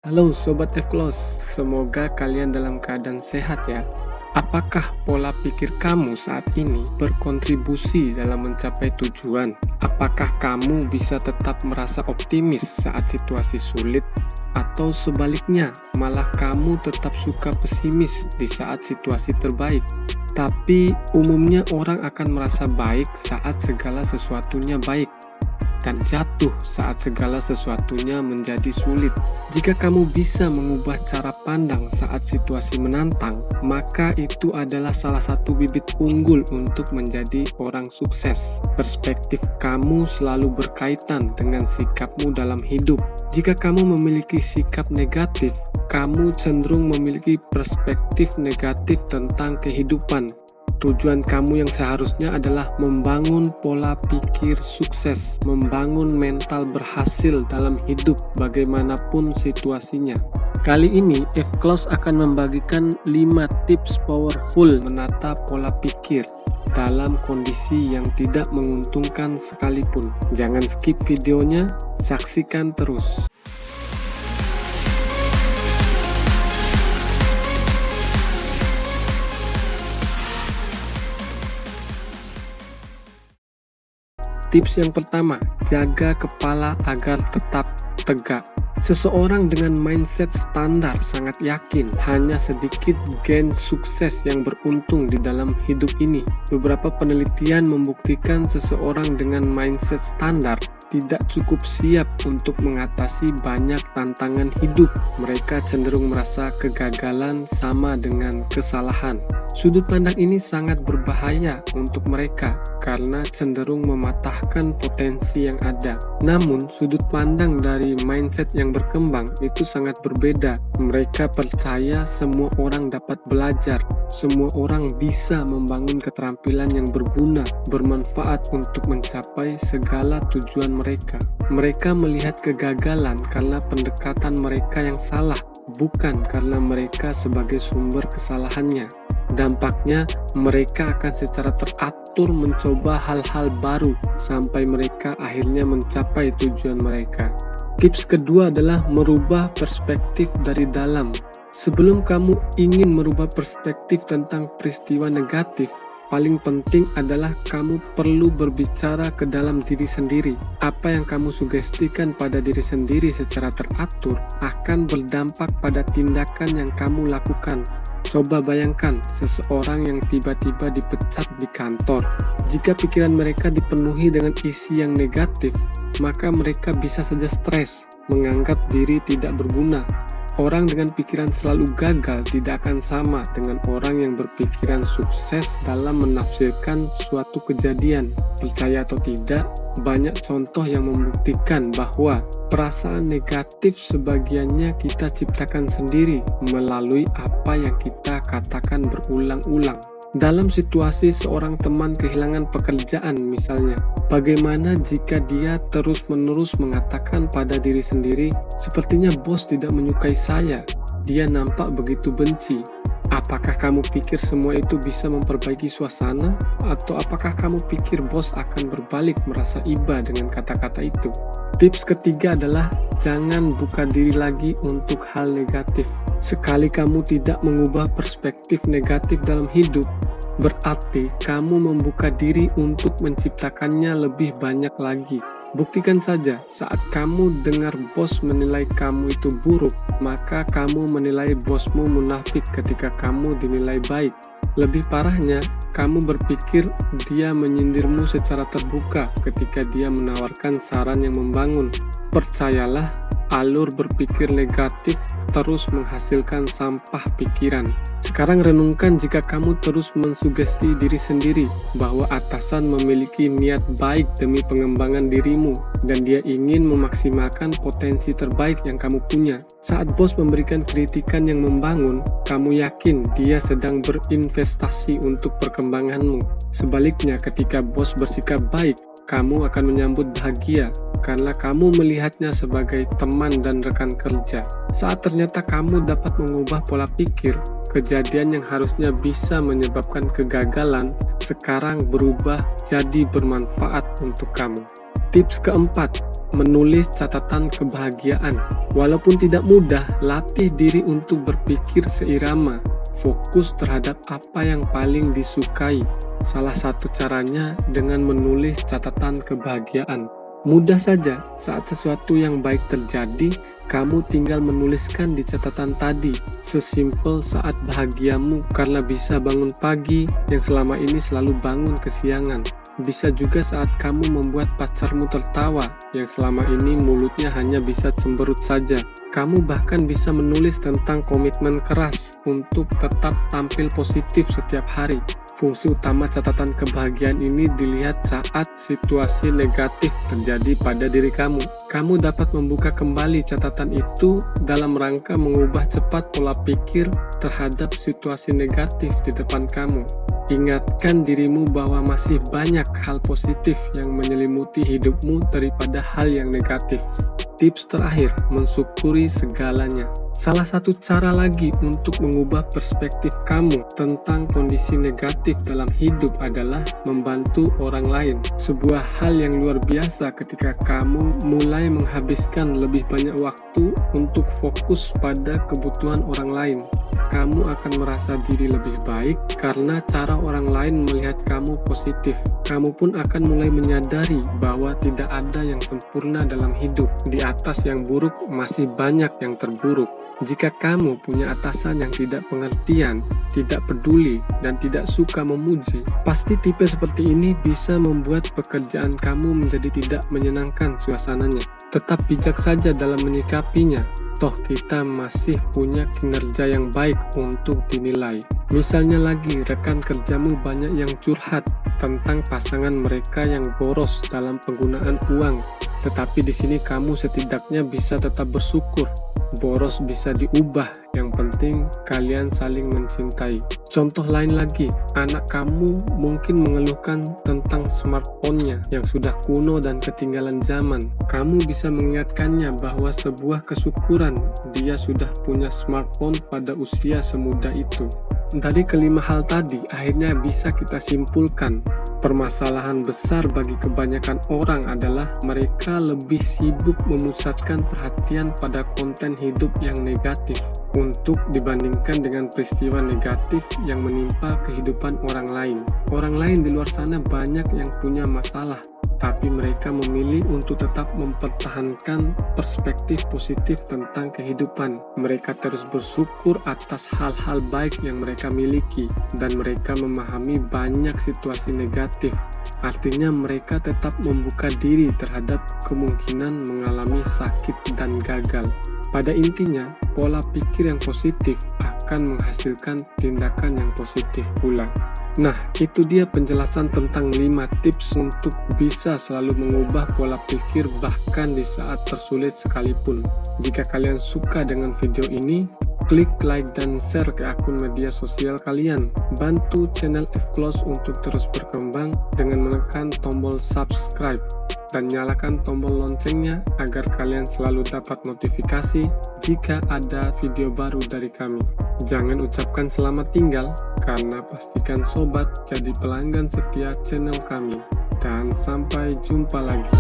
Halo Sobat F-Close, semoga kalian dalam keadaan sehat ya. Apakah pola pikir kamu saat ini berkontribusi dalam mencapai tujuan? Apakah kamu bisa tetap merasa optimis saat situasi sulit? Atau sebaliknya, malah kamu tetap suka pesimis di saat situasi terbaik? Tapi umumnya orang akan merasa baik saat segala sesuatunya baik, dan jatuh saat segala sesuatunya menjadi sulit. Jika kamu bisa mengubah cara pandang saat situasi menantang, maka itu adalah salah satu bibit unggul untuk menjadi orang sukses. Perspektif kamu selalu berkaitan dengan sikapmu dalam hidup. Jika kamu memiliki sikap negatif, kamu cenderung memiliki perspektif negatif tentang kehidupan. Tujuan kamu yang seharusnya adalah membangun pola pikir sukses, membangun mental berhasil dalam hidup bagaimanapun situasinya. Kali ini, F-Close akan membagikan 5 tips powerful menata pola pikir dalam kondisi yang tidak menguntungkan sekalipun. Jangan skip videonya, saksikan terus. Tips yang pertama, jaga kepala agar tetap tegak. Seseorang dengan mindset standar sangat yakin hanya sedikit gen sukses yang beruntung di dalam hidup ini. Beberapa penelitian membuktikan seseorang dengan mindset standar tidak cukup siap untuk mengatasi banyak tantangan hidup. Mereka cenderung merasa kegagalan sama dengan kesalahan. Sudut pandang ini sangat berbahaya untuk mereka karena cenderung mematahkan potensi yang ada. Namun, sudut pandang dari mindset yang berkembang itu sangat berbeda. Mereka percaya semua orang dapat belajar, semua orang bisa membangun keterampilan yang berguna, bermanfaat untuk mencapai segala tujuan mereka. Mereka melihat kegagalan karena pendekatan mereka yang salah, bukan karena mereka sebagai sumber kesalahannya. Dampaknya, mereka akan secara teratur mencoba hal-hal baru sampai mereka akhirnya mencapai tujuan mereka. Tips kedua adalah merubah perspektif dari dalam. Sebelum kamu ingin merubah perspektif tentang peristiwa negatif, paling penting adalah kamu perlu berbicara ke dalam diri sendiri. Apa yang kamu sugestikan pada diri sendiri secara teratur akan berdampak pada tindakan yang kamu lakukan. Coba bayangkan seseorang yang tiba-tiba dipecat di kantor. Jika pikiran mereka dipenuhi dengan isi yang negatif, maka mereka bisa saja stres, menganggap diri tidak berguna. Orang dengan pikiran selalu gagal tidak akan sama dengan orang yang berpikiran sukses dalam menafsirkan suatu kejadian. Percaya atau tidak, banyak contoh yang membuktikan bahwa perasaan negatif sebagiannya kita ciptakan sendiri melalui apa yang kita katakan berulang-ulang. Dalam situasi seorang teman kehilangan pekerjaan misalnya, bagaimana jika dia terus-menerus mengatakan pada diri sendiri, sepertinya bos tidak menyukai saya, dia nampak begitu benci. Apakah kamu pikir semua itu bisa memperbaiki suasana? Atau apakah kamu pikir bos akan berbalik merasa iba dengan kata-kata itu? Tips ketiga adalah jangan buka diri lagi untuk hal negatif. Sekali kamu tidak mengubah perspektif negatif dalam hidup, berarti kamu membuka diri untuk menciptakannya lebih banyak lagi. Buktikan saja, saat kamu dengar bos menilai kamu itu buruk, maka kamu menilai bosmu munafik ketika kamu dinilai baik. Lebih parahnya, kamu berpikir dia menyindirmu secara terbuka ketika dia menawarkan saran yang membangun. Percayalah, alur berpikir negatif terus menghasilkan sampah pikiran. Sekarang renungkan jika kamu terus mensugesti diri sendiri bahwa atasan memiliki niat baik demi pengembangan dirimu dan dia ingin memaksimalkan potensi terbaik yang kamu punya. Saat bos memberikan kritikan yang membangun, kamu yakin dia sedang berinvestasi untuk perkembanganmu. Sebaliknya, ketika bos bersikap baik, kamu akan menyambut bahagia karena kamu melihatnya sebagai teman dan rekan kerja. Saat ternyata kamu dapat mengubah pola pikir, kejadian yang harusnya bisa menyebabkan kegagalan sekarang berubah jadi bermanfaat untuk kamu. Tips keempat, menulis catatan kebahagiaan. Walaupun tidak mudah, latih diri untuk berpikir seirama, fokus terhadap apa yang paling disukai. Salah satu caranya dengan menulis catatan kebahagiaan. Mudah saja, saat sesuatu yang baik terjadi, kamu tinggal menuliskan di catatan tadi. Sesimpel saat bahagiamu karena bisa bangun pagi yang selama ini selalu bangun kesiangan. Bisa juga saat kamu membuat pacarmu tertawa yang selama ini mulutnya hanya bisa cemberut saja. Kamu bahkan bisa menulis tentang komitmen keras untuk tetap tampil positif setiap hari. Fungsi utama catatan kebahagiaan ini dilihat saat situasi negatif terjadi pada diri kamu. Kamu dapat membuka kembali catatan itu dalam rangka mengubah cepat pola pikir terhadap situasi negatif di depan kamu. Ingatkan dirimu bahwa masih banyak hal positif yang menyelimuti hidupmu daripada hal yang negatif. Tips terakhir, mensyukuri segalanya. Salah satu cara lagi untuk mengubah perspektif kamu tentang kondisi negatif dalam hidup adalah membantu orang lain. Sebuah hal yang luar biasa ketika kamu mulai menghabiskan lebih banyak waktu untuk fokus pada kebutuhan orang lain. Kamu akan merasa diri lebih baik karena cara orang lain melihat kamu positif. Kamu pun akan mulai menyadari bahwa tidak ada yang sempurna dalam hidup. Di atas yang buruk masih banyak yang terburuk. Jika kamu punya atasan yang tidak pengertian, tidak peduli, dan tidak suka memuji, pasti tipe seperti ini bisa membuat pekerjaan kamu menjadi tidak menyenangkan suasananya. Tetap bijak saja dalam menyikapinya. Toh kita masih punya kinerja yang baik untuk dinilai. Misalnya lagi, rekan kerjamu banyak yang curhat tentang pasangan mereka yang boros dalam penggunaan uang. Tetapi di sini kamu setidaknya bisa tetap bersyukur. Boros bisa diubah, yang penting kalian saling mencintai. Contoh lain lagi, anak kamu mungkin mengeluhkan tentang smartphone-nya yang sudah kuno dan ketinggalan zaman. Kamu bisa mengingatkannya bahwa sebuah kesyukuran dia sudah punya smartphone pada usia semuda itu. Dari kelima hal tadi, akhirnya bisa kita simpulkan, permasalahan besar bagi kebanyakan orang adalah mereka lebih sibuk memusatkan perhatian pada konten hidup yang negatif untuk dibandingkan dengan peristiwa negatif yang menimpa kehidupan orang lain. Orang lain di luar sana banyak yang punya masalah, tapi mereka memilih untuk tetap mempertahankan perspektif positif tentang kehidupan. Mereka terus bersyukur atas hal-hal baik yang mereka miliki, dan mereka memahami banyak situasi negatif. Artinya mereka tetap membuka diri terhadap kemungkinan mengalami sakit dan gagal. Pada intinya, pola pikir yang positif akan menghasilkan tindakan yang positif pula. Nah, itu dia penjelasan tentang 5 tips untuk bisa selalu mengubah pola pikir bahkan di saat tersulit sekalipun. Jika kalian suka dengan video ini, klik like dan share ke akun media sosial kalian. Bantu channel F-Close untuk terus berkembang dengan menekan tombol subscribe dan nyalakan tombol loncengnya agar kalian selalu dapat notifikasi jika ada video baru dari kami. Jangan ucapkan selamat tinggal, karena pastikan sobat jadi pelanggan setia channel kami. Dan sampai jumpa lagi.